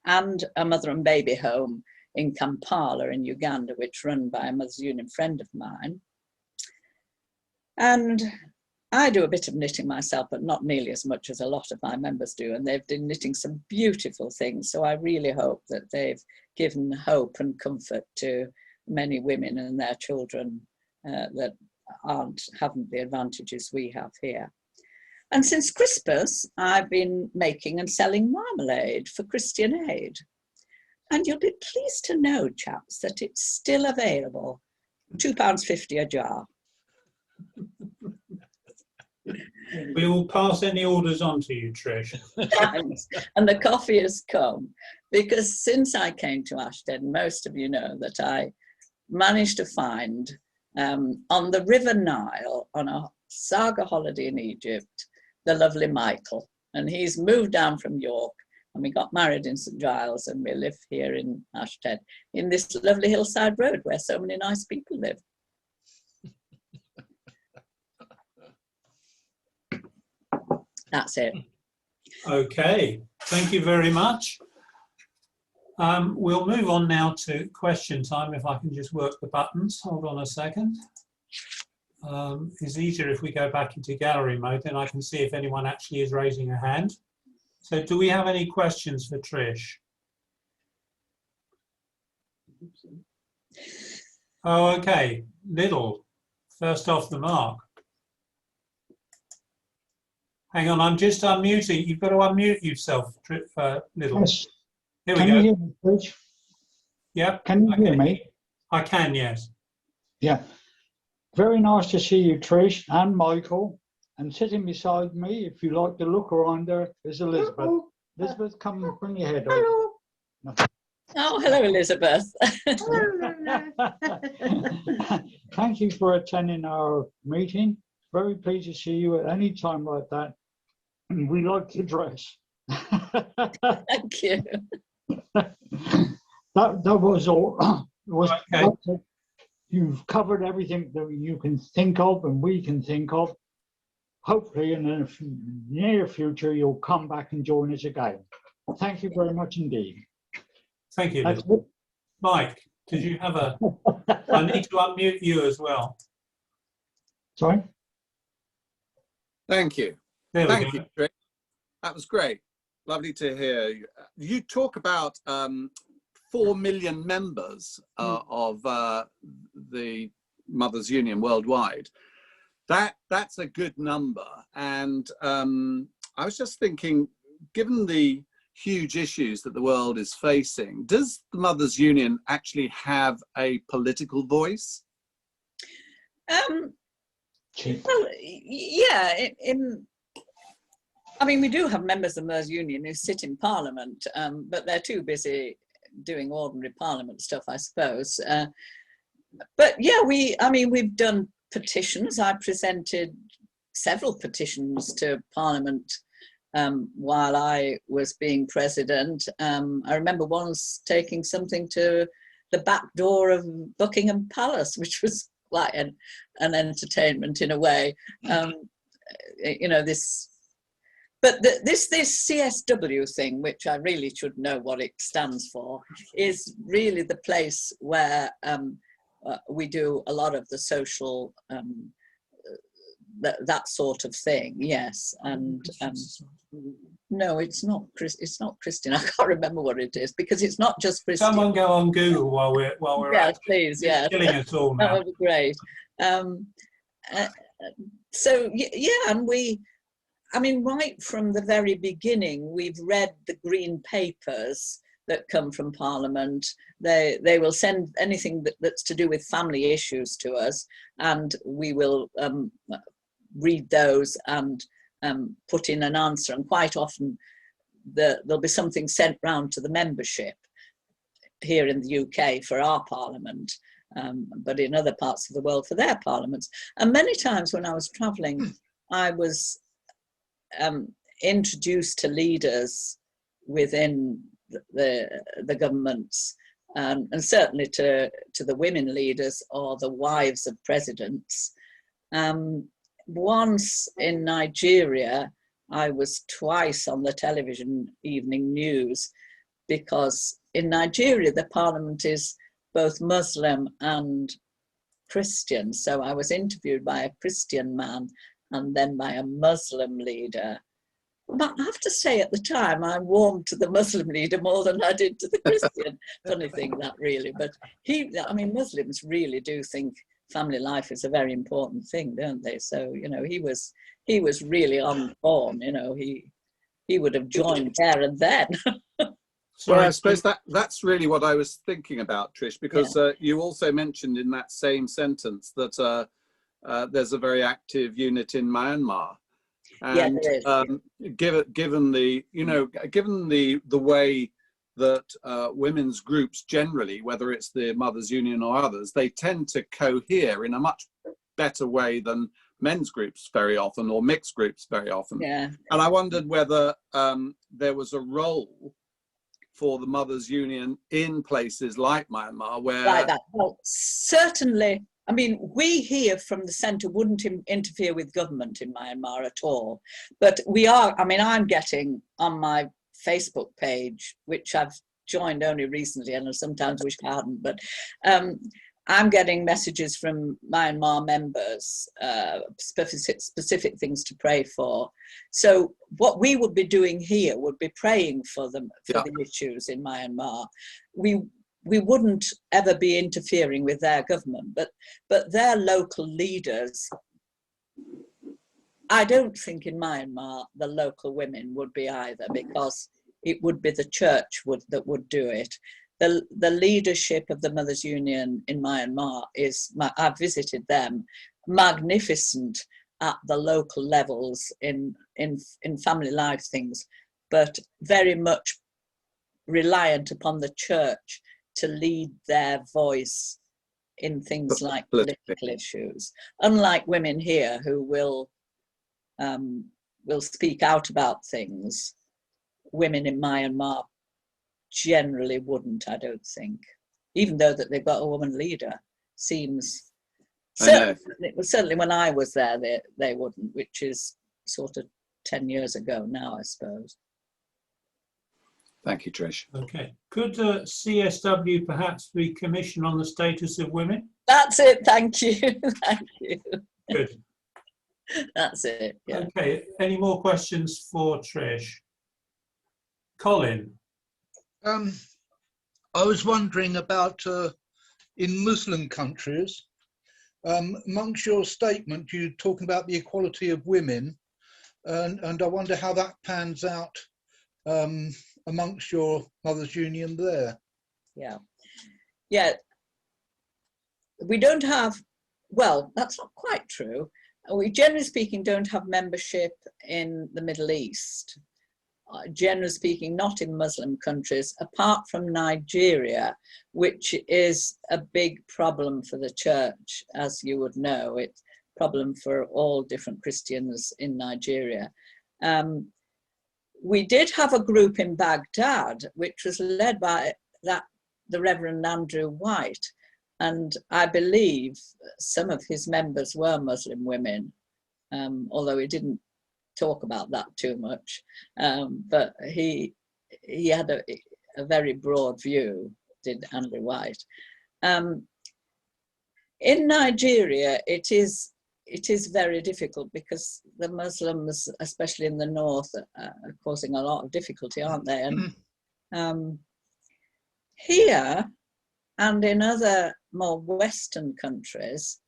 and a mother and baby home in Kampala in Uganda, which run by a Mothers Union friend of mine. And I do a bit of knitting myself, but not nearly as much as a lot of my members do, and they've been knitting some beautiful things. So I really hope that they've given hope and comfort to many women and their children that haven't the advantages we have here. And since Christmas, I've been making and selling marmalade for Christian Aid. And you'll be pleased to know, chaps, that it's still available, £2.50 a jar. We will pass any orders on to you, Trish. Thanks. And the coffee has come, because since I came to Ashted, most of you know that I managed to find on the River Nile, on a saga holiday in Egypt, the lovely Michael. And he's moved down from York, and we got married in St Giles, and we live here in Ashted, in this lovely hillside road where so many nice people live. That's it. Okay, thank you very much. We'll move on now to question time, if I can just work the buttons. Hold on a second. It's easier if we go back into gallery mode, then I can see if anyone actually is raising a hand. So do we have any questions for Trish? Oh, okay. Little, first off the mark. Hang on, I'm just unmuting. You've got to unmute yourself, Little. Yes. Here we Can go. you hear me, Trish? Yep. Can you hear me? I can, yes. Yeah. Very nice to see you, Trish, and Michael. And sitting beside me, if you like to look around there, is Elizabeth. Hello. Elizabeth, come and bring your head Hello. over. Oh, hello, Elizabeth. Thank you for attending our meeting. Very pleased to see you at any time like that. We like to dress. Thank you. That was all. Okay. You've covered everything that you can think of and we can think of. Hopefully in the near future, you'll come back and join us again. Thank you very much indeed. Thank you, That's Little. Mike, did you have a... I need to unmute you as well. Sorry? Thank you. There we Thank go. you, Trish. That was great. Lovely to hear you. You talk about 4 million members of the Mothers Union worldwide. That's a good number. And I was just thinking, given the huge issues that the world is facing, does the Mothers Union actually have a political voice? Well, yeah, I mean, we do have members of the Mothers Union who sit in Parliament, but they're too busy doing ordinary Parliament stuff, I suppose. But yeah, we've done petitions. I presented several petitions to Parliament while I was being president. I remember once taking something to the back door of Buckingham Palace, which was quite an entertainment in a way. You know, this CSW thing, which I really should know what it stands for, is really the place where we do a lot of the social that sort of thing. Yes, and no, it's not Christian. I can't remember what it is because it's not just Christian. Someone go on Google while we're yes, please. Yeah, killing us all now. that would be great. So yeah, and I mean, right from the very beginning, we've read the green papers that come from Parliament. They will send anything that's to do with family issues to us, and we will read those and put in an answer. And quite often there'll be something sent round to the membership here in the UK for our Parliament, but in other parts of the world for their parliaments. And many times when I was travelling, I was introduced to leaders within the governments, and certainly to the women leaders or the wives of presidents. Once in Nigeria, I was twice on the television evening news, because in Nigeria the parliament is both Muslim and Christian. So I was interviewed by a Christian man and then by a Muslim leader. But I have to say, at the time, I warmed to the Muslim leader more than I did to the Christian. Funny thing, that really. But Muslims really do think family life is a very important thing, don't they? So, you know, he was really on form. You know, he would have joined there and then. Well, I suppose that's really what I was thinking about, Trish, because you also mentioned in that same sentence that there's a very active unit in Myanmar. And given the way that women's groups generally, whether it's the Mothers Union or others, they tend to cohere in a much better way than men's groups very often, or mixed groups very often. Yeah. And I wondered whether there was a role for the Mothers Union in places like Myanmar, where... Like that. Well, certainly I mean, we here from the centre wouldn't interfere with government in Myanmar at all. But we are, I mean, I'm getting on my Facebook page, which I've joined only recently, and I sometimes wish I hadn't, but I'm getting messages from Myanmar members, specific things to pray for. So what we would be doing here would be praying for them, for the issues in Myanmar. We wouldn't ever be interfering with their government, but their local leaders, I don't think in Myanmar the local women would be either, because it would be the church that would do it. The leadership of the Mothers Union in Myanmar is, I've visited them, magnificent at the local levels in family life things, but very much reliant upon the church to lead their voice in things like political issues. Unlike women here who will speak out about things, women in Myanmar generally wouldn't, I don't think. Even though that they've got a woman leader, seems... Certainly when I was there, they wouldn't, which is sort of 10 years ago now, I suppose. Thank you, Trish. Okay. Could CSW perhaps be commissioned on the status of women? That's it, thank you. Thank you. Good. That's it, yeah. Okay, any more questions for Trish? Colin? I was wondering about in Muslim countries, amongst your statement, you're talking about the equality of women, and I wonder how that pans out amongst your Mothers Union there. Yeah, we don't have, well, that's not quite true. We, generally speaking, don't have membership in the Middle East. Generally speaking, not in Muslim countries, apart from Nigeria, which is a big problem for the church, as you would know. It's a problem for all different Christians in Nigeria. We did have a group in Baghdad, which was led by the Reverend Andrew White, and I believe some of his members were Muslim women, although he didn't talk about that too much, but he had a very broad view, did Andrew White. In Nigeria, it is very difficult because the Muslims, especially in the north, are causing a lot of difficulty, aren't they? And here and in other more Western countries,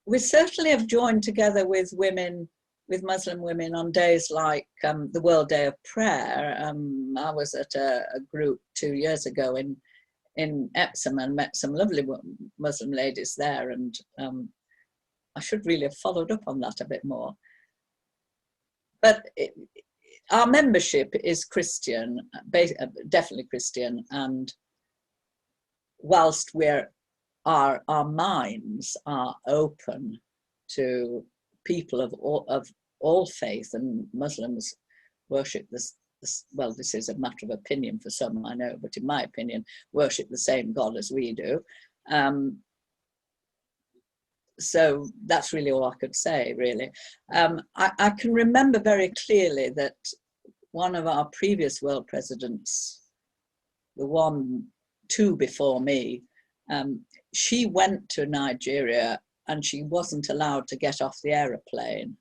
we certainly have joined together with women, with Muslim women, on days like the World Day of Prayer. I was at a group 2 years ago in Epsom and met some lovely Muslim ladies there, and I should really have followed up on that a bit more. But our membership is Christian, definitely Christian, and whilst our minds are open to people of all faith, and Muslims worship this, well, this is a matter of opinion for some, I know, but in my opinion, worship the same God as we do. So that's really all I could say, really. I can remember very clearly that one of our previous world presidents, the two before me, she went to Nigeria and she wasn't allowed to get off the aeroplane.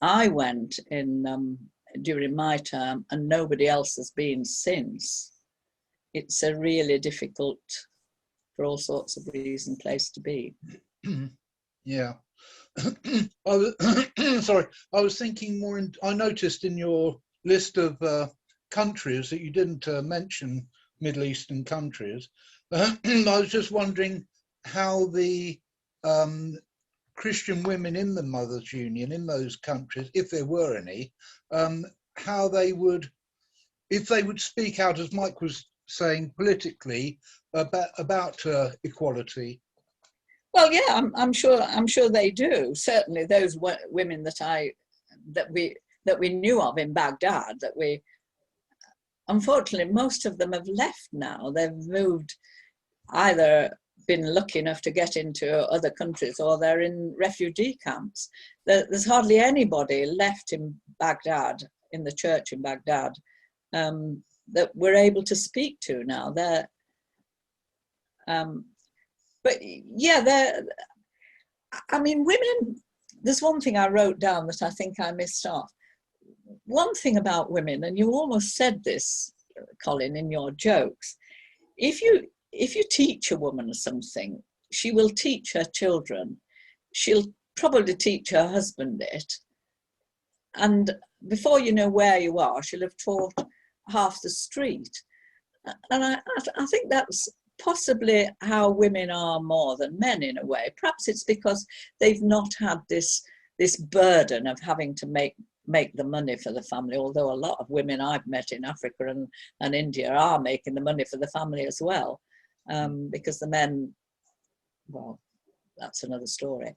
I went during my term, and nobody else has been since. It's a really difficult, for all sorts of reasons, place to be. Yeah. Sorry, I was thinking more I noticed in your list of countries that you didn't mention Middle Eastern countries. I was just wondering how the Christian women in the Mothers Union in those countries, if there were any, how they would, if they would speak out, as Mike was saying, politically about equality. Well, yeah, I'm sure they do. Certainly, those women that we knew of in Baghdad, unfortunately, most of them have left now. They've moved either been lucky enough to get into other countries, or they're in refugee camps. There's hardly anybody left in Baghdad, in the church in Baghdad, that we're able to speak to now. But yeah, I mean, women, there's one thing I wrote down that I think I missed off. One thing about women, and you almost said this, Colin, in your jokes, if you teach a woman something, she will teach her children. She'll probably teach her husband it. And before you know where you are, she'll have taught half the street. And I think that's possibly how women are more than men in a way. Perhaps it's because they've not had this burden of having to make the money for the family, although a lot of women I've met in Africa and India are making the money for the family as well, because the men, well, that's another story.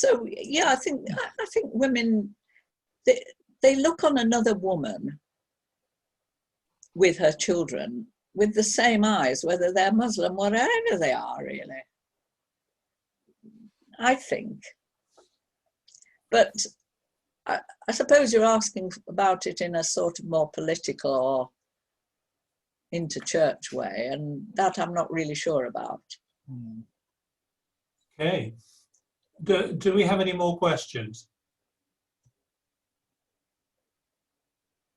So yeah, I think women, they look on another woman with her children with the same eyes, whether they're Muslim, whatever they are, really, I think. But I suppose you're asking about it in a sort of more political or inter-church way, and that I'm not really sure about. Okay. Do we have any more questions?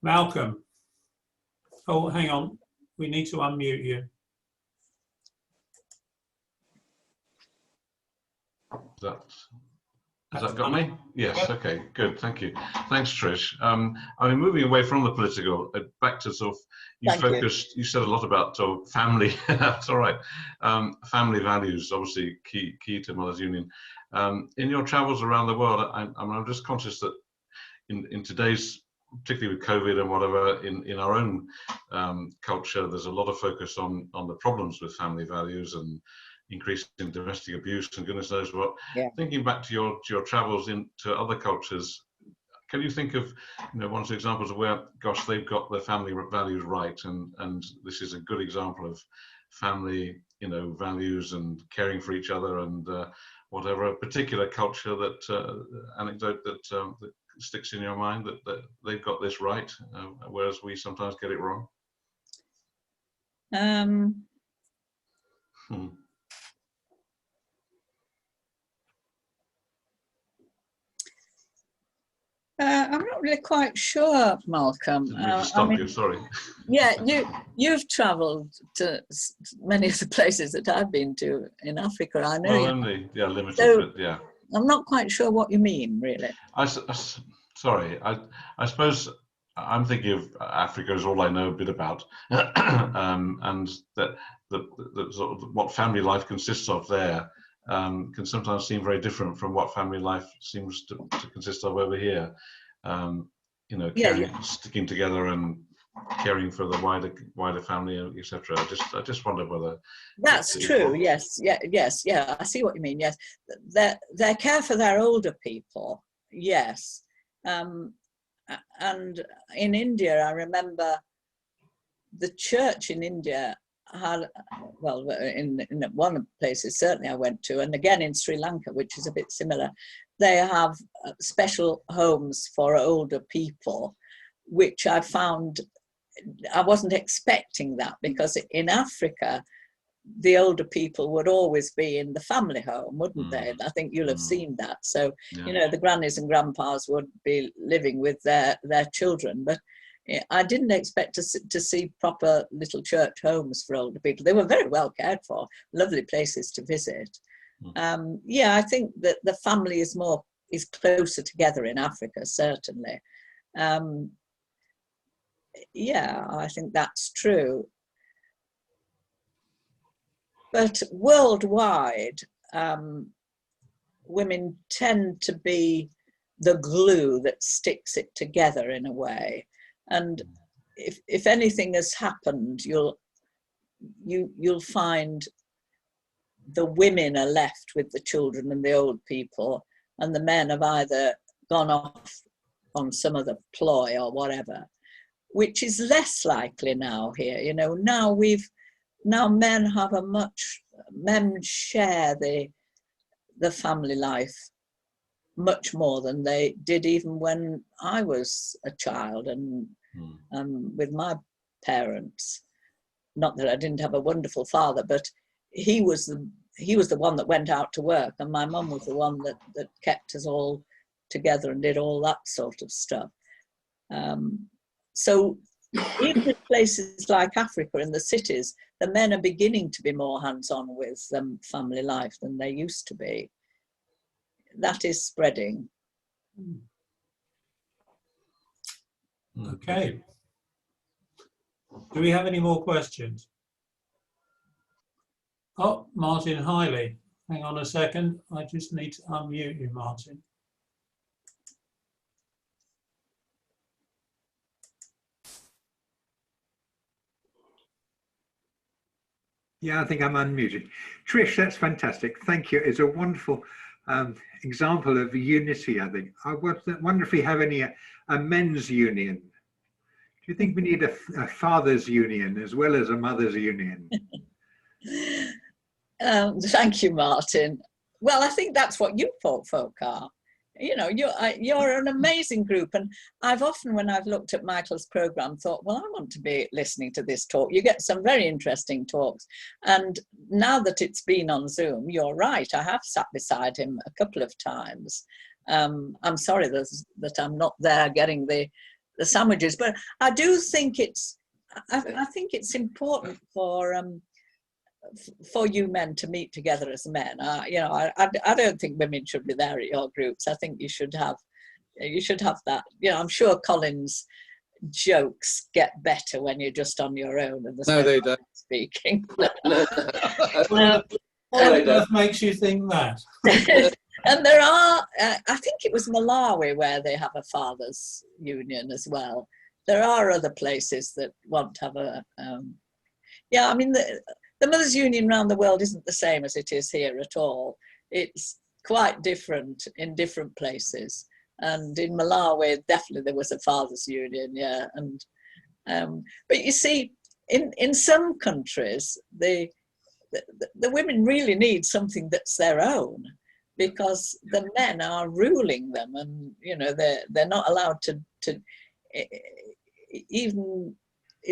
Malcolm. Oh, hang on. We need to unmute you. Has that got me? Yes, okay, good, thank you. Thanks, Trish. I mean, moving away from the political, back to sort of, you said a lot about family, that's all right. Family values, obviously key to Mothers Union. In your travels around the world, I'm just conscious that in today's, particularly with COVID and whatever, in our own culture, there's a lot of focus on the problems with family values and increase in domestic abuse and goodness knows what. Yeah. Thinking back to your travels into other cultures, can you think of one or two examples of where, gosh, they've got their family values right, and this is a good example of family values and caring for each other and whatever, a particular culture that anecdote that sticks in your mind that they've got this right, whereas we sometimes get it wrong? I'm not really quite sure, Malcolm. Sorry. Yeah, you've travelled to many of the places that I've been to in Africa. I know. Well, only limited, so, but yeah. I'm not quite sure what you mean, really. Sorry, I suppose I'm thinking of Africa as all I know a bit about, and that sort of what family life consists of there can sometimes seem very different from what family life seems to consist of over here. Sticking together and caring for the wider family, etc. I just wonder whether that's true. Yes, I see what you mean. Yes, their care for their older people. Yes, and in India, I remember the church in India had, well, in one of the places certainly I went to, and again in Sri Lanka, which is a bit similar, they have special homes for older people, which I found, I wasn't expecting that, because in Africa, the older people would always be in the family home, wouldn't they? I think you'll have seen that. So, the grannies and grandpas would be living with their children, but I didn't expect to see proper little church homes for older people. They were very well cared for, lovely places to visit. I think that the family is closer together in Africa, certainly. I think that's true. But worldwide, women tend to be the glue that sticks it together in a way. And if anything has happened, you'll find the women are left with the children and the old people, and the men have either gone off on some other ploy or whatever, which is less likely now here. Now we've now men have men share the family life much more than they did even when I was a child and with my parents. Not that I didn't have a wonderful father, but he was the one that went out to work, and my mum was the one that kept us all together and did all that sort of stuff. So even in places like Africa, in the cities, the men are beginning to be more hands-on with family life than they used to be. That is spreading. Okay. Do we have any more questions? Oh, Martin Hiley. Hang on a second. I just need to unmute you, Martin. Yeah, I think I'm unmuted. Trish, that's fantastic. Thank you. It's a wonderful example of unity, I think. I wonder if we have any a men's union. Do you think we need a father's union as well as a mother's union? Thank you, Martin. Well, I think that's what you folk are. You know, you're an amazing group, and I've often, when I've looked at Michael's program, thought, well, I want to be listening to this talk. You get some very interesting talks, and now that it's been on Zoom, you're right, I have sat beside him a couple of times. I'm sorry that I'm not there getting the sandwiches, but I do think I think it's important for you men to meet together as men. You know, I don't think women should be there at your groups. I think you should have that. You know, I'm sure Colin's jokes get better when you're just on your own and there's No, they don't. speaking. Well, what makes you think that? And there are, I think it was Malawi where they have a fathers' union as well. There are other places that want to have a, yeah, I mean, the mothers' union around the world isn't the same as it is here at all. It's quite different in different places. And in Malawi, definitely there was a fathers' union, yeah. And but you see, in some countries, the women really need something that's their own, because the men are ruling them, and you know they're not allowed to even.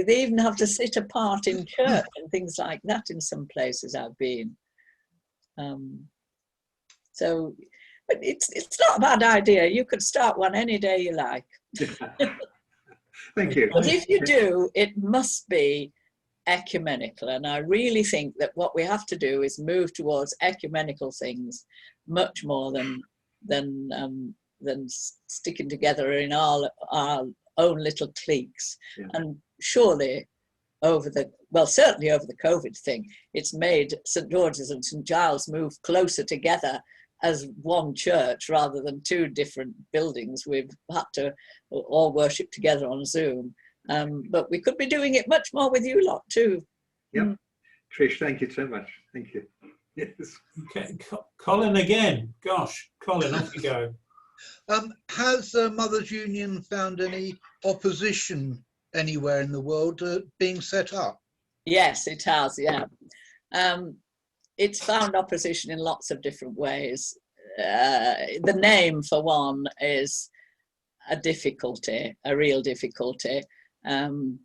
They even have to sit apart in church and things like that in some places I've been. So, but it's not a bad idea. You could start one any day you like. Thank you. But if you do, it must be ecumenical. And I really think that what we have to do is move towards ecumenical things much more than sticking together in our own little cliques. Yeah. And surely certainly over the COVID thing, it's made St. George's and St. Giles move closer together as one church rather than two different buildings. We've had to all worship together on Zoom. But we could be doing it much more with you lot too. Yep. Trish, thank you so much. Thank you. Yes. Okay, Colin again. Gosh, Colin, off you go. Has the Mothers Union found any opposition anywhere in the world being set up? Yes, it has, yeah. It's found opposition in lots of different ways. The name, for one, is a difficulty, a real difficulty. And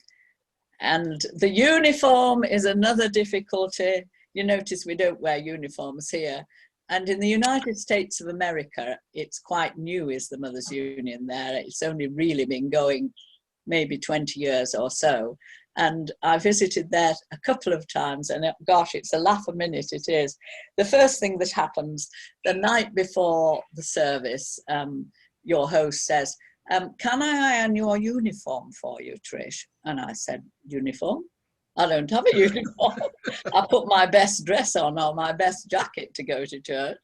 the uniform is another difficulty. You notice we don't wear uniforms here. And in the United States of America, it's quite new, is the Mothers Union there. It's only really been going maybe 20 years or so. And I visited there a couple of times, and gosh, it's a laugh a minute, it is. The first thing that happens, the night before the service, your host says, can I iron your uniform for you, Trish? And I said, uniform? I don't have a uniform. I put my best dress on or my best jacket to go to church.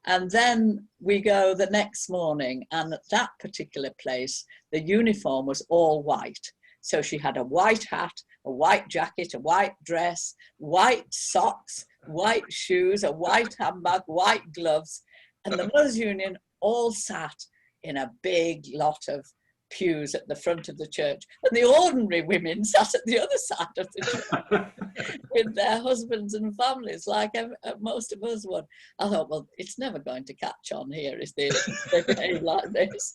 And then we go the next morning, and at that particular place, the uniform was all white. So she had a white hat, a white jacket, a white dress, white socks, white shoes, a white handbag, white gloves. And the Mothers Union all sat in a big lot of pews at the front of the church, and the ordinary women sat at the other side of the church with their husbands and families, like most of us would. I thought, well, it's never going to catch on here if they behave like this.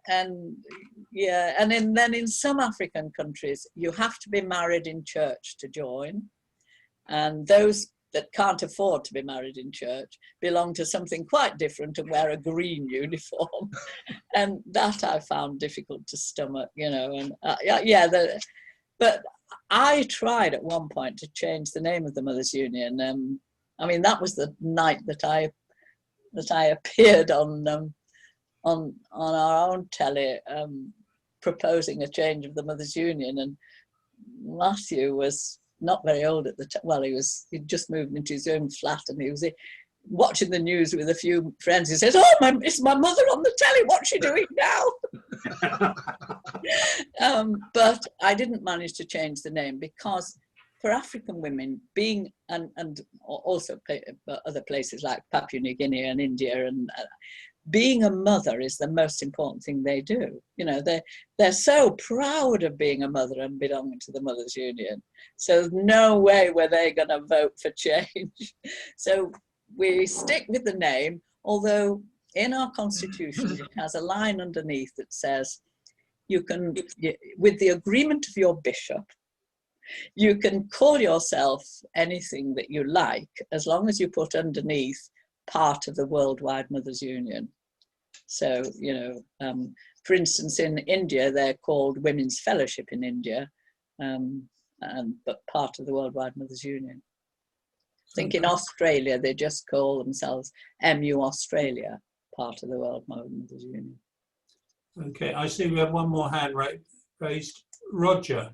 And then in some African countries, you have to be married in church to join, and those that can't afford to be married in church belong to something quite different and wear a green uniform. And that I found difficult to stomach, you know. And but I tried at one point to change the name of the Mothers' Union. I mean, that was the night that I appeared on our own telly proposing a change of the Mothers' Union, and Matthew was not very old at the time. Well, he'd just moved into his own flat, and he was watching the news with a few friends. He says, "Oh, it's my mother on the telly. What's she doing now?" But I didn't manage to change the name, because for African women, being and also other places like Papua New Guinea and India, and being a mother is the most important thing they do. You know, they're so proud of being a mother and belonging to the Mothers' Union. So no way were they going to vote for change. So we stick with the name, although in our constitution it has a line underneath that says you can, with the agreement of your bishop, you can call yourself anything that you like, as long as you put underneath part of the Worldwide Mothers' Union. So, you know, for instance, in India, they're called Women's Fellowship in India, but part of the Worldwide Mothers' Union. I think in Australia, they just call themselves MU Australia, part of the Worldwide Mothers' Union. Okay, I see we have one more hand raised. Roger.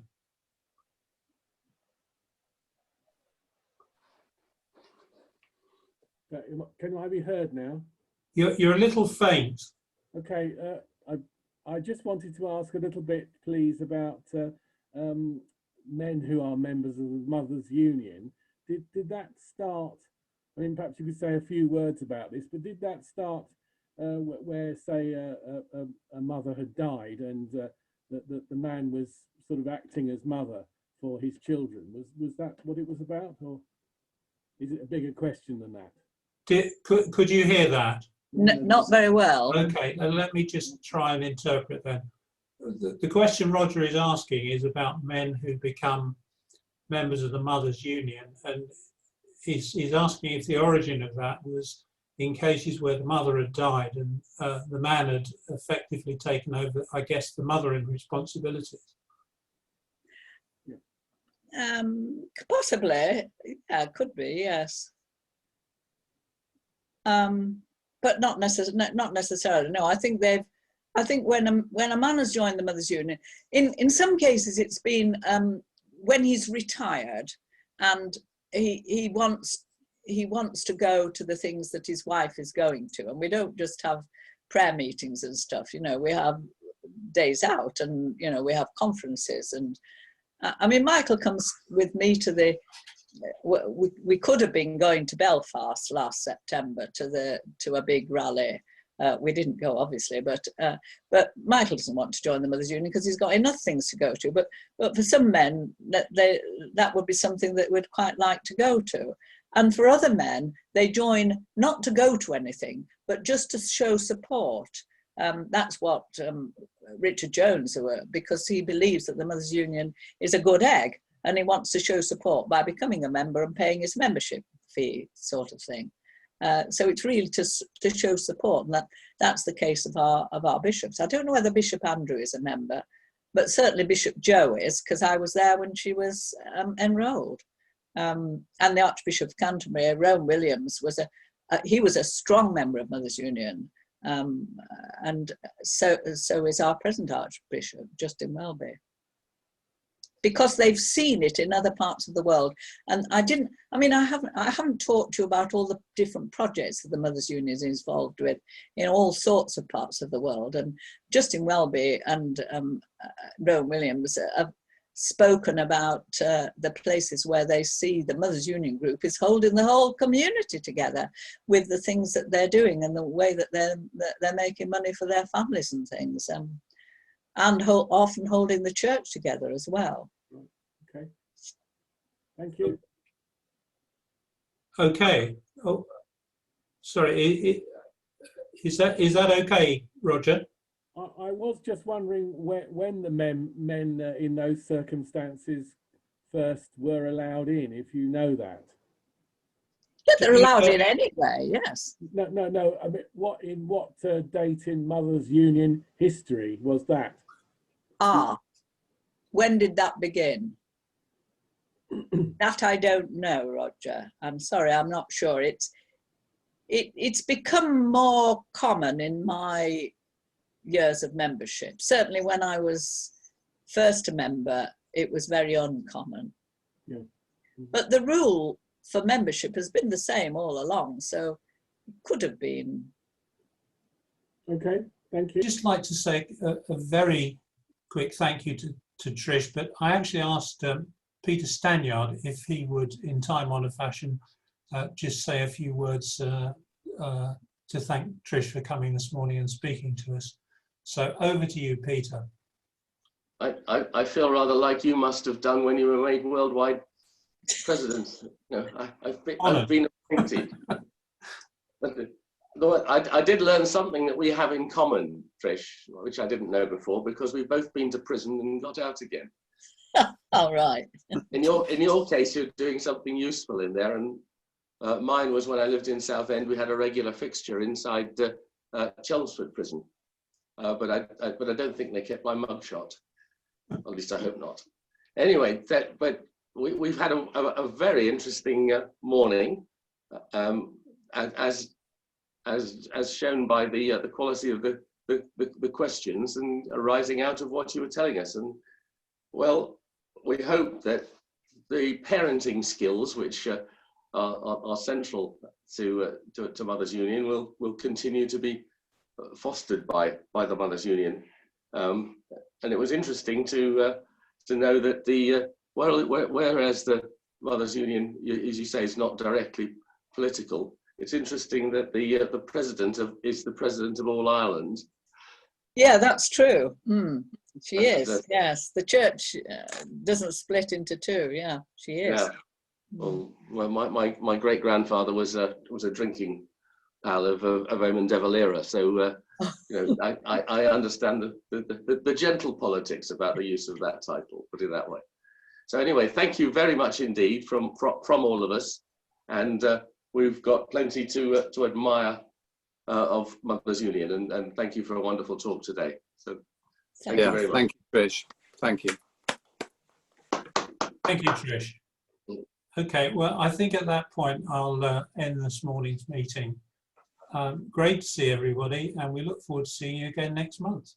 Can I be heard now? You're a little faint. Okay, I just wanted to ask a little bit, please, about men who are members of the Mothers' Union. Did that start, I mean, perhaps you could say a few words about this, but did that start where, say, a mother had died and the man was sort of acting as mother for his children? Was that what it was about, or is it a bigger question than that? Could you hear that? Not very well. Okay, let me just try and interpret then. The question Roger is asking is about men who become members of the Mothers' Union, and he's asking if the origin of that was in cases where the mother had died and the man had effectively taken over, I guess, the mothering responsibilities. Possibly, yeah, could be, yes. But not necessarily. No, I think when a man has joined the Mothers' Union, in some cases it's been when he's retired and he wants to go to the things that his wife is going to, and we don't just have prayer meetings and stuff. You know, we have days out, and you know, we have conferences, and I mean, Michael comes with me to the. We could have been going to Belfast last September to a big rally. We didn't go, obviously, but Michael doesn't want to join the Mothers' Union because he's got enough things to go to. But for some men, that would be something that we'd quite like to go to. And for other men, they join not to go to anything, but just to show support. That's what Richard Jones, because he believes that the Mothers' Union is a good egg, and he wants to show support by becoming a member and paying his membership fee, sort of thing. So it's really to show support, and that's the case of our bishops. I don't know whether Bishop Andrew is a member, but certainly Bishop Jo is, because I was there when she was enrolled. And the Archbishop of Canterbury, Rowan Williams, was a strong member of Mothers' Union, and so is our present Archbishop, Justin Welby, because they've seen it in other parts of the world. And I haven't talked to you about all the different projects that the Mothers' Union is involved with in all sorts of parts of the world. And Justin Welby and Rowan Williams spoken about the places where they see the Mothers Union group is holding the whole community together with the things that they're doing and the way that they're making money for their families and things, and often holding the church together as well. Okay, thank you. Okay. Oh, sorry. Is that okay, Roger? I was just wondering when the men in those circumstances first were allowed in, if you know that. Yeah, they're allowed in anyway, yes. No. I mean, what date in Mothers Union history was that? When did that begin? That I don't know, Roger. I'm sorry, I'm not sure. It's become more common in my years of membership. Certainly when I was first a member, it was very uncommon. Yeah. But the rule for membership has been the same all along, so it could have been. Okay, thank you. I'd just like to say a very quick thank you to Trish, but I actually asked Peter Stanyard if he would, in time-honoured fashion, just say a few words to thank Trish for coming this morning and speaking to us. So over to you, Peter. I feel rather like you must have done when you were made worldwide president. No, I've been appointed. I did learn something that we have in common, Trish, which I didn't know before, because we've both been to prison and got out again. All right. In your case, you're doing something useful in there, and mine was when I lived in Southend. We had a regular fixture inside Chelmsford prison, but I don't think they kept my mugshot. At least I hope not. Anyway, but we've had a very interesting morning, as shown by the quality of the questions and arising out of what you were telling us. And well, we hope that the parenting skills, which are central to Mothers Union, will continue to be fostered by the Mothers Union. And it was interesting to know that whereas the Mothers Union, as you say, is not directly political, it's interesting that the president is the president of all Ireland. Yeah, that's true. She is. Yes, the church doesn't split into two. Yeah, she is. Yeah. Well, my great grandfather was a drinking pal of Eamon de Valera, so you know, I understand the gentle politics about the use of that title. Put it that way. So anyway, thank you very much indeed from all of us, and we've got plenty to admire of Mothers Union, and thank you for a wonderful talk today. So thank you very much. Thank you, Trish. Thank you. Thank you, Trish. Okay, well, I think at that point I'll end this morning's meeting. Great to see everybody, and we look forward to seeing you again next month.